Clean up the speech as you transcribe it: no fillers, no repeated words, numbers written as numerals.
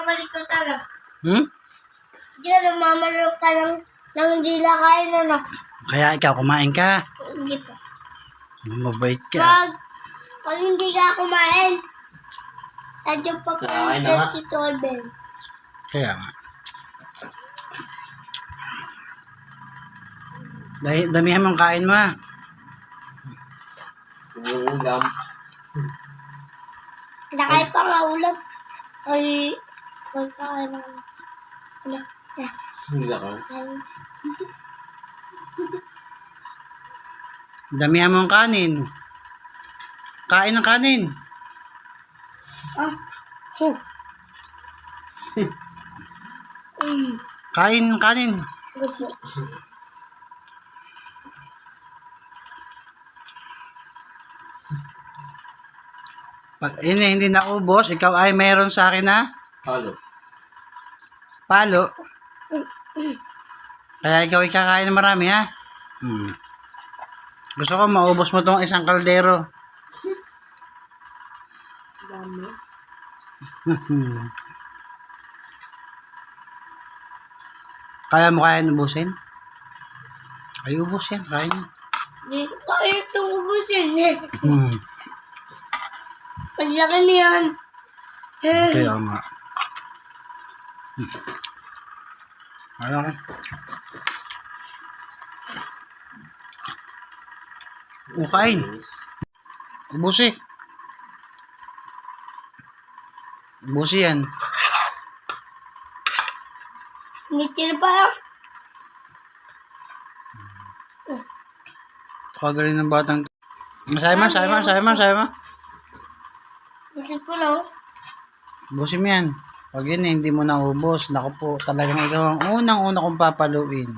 namamalik ka tara. Hindi ka namamalik ka nang hindi nakain ano. Kaya ikaw, kumain ka. Hindi po. Mabait ka. Pag hindi ka kumain, sadyo pa Nakain na nga. si Tolben. Kaya nga. Damihan mong kain mo. Yung ulam. Nakain pa nga ulam. Ay, magkakain ng ulam. Hindi ako. Damihan mong kanin. Kain ng kanin. Kain ng kanin. Pag hindi naubos, ikaw ay mayroon sa akin na Halo. palo. Kaya ikaw ay kakain ng marami, ha? Gusto ko maubos mo tong isang kaldero. Dami. Kaya mo kaya ubusin? Ay, ubos yan. Kaya niya. Hindi ko kaya itong ubusin. Hmm. Ang laki niyan. Kaya nga. Ano ka? Kain. Ubusi. Ubusi yan. May tira pa lang. Kagaling ng batang. Masaya mo. Gusto ko lang. Ubusin mo yan. Pag yun hindi mo naubos, naku po, talagang ikaw ang unang-una kong papaluin.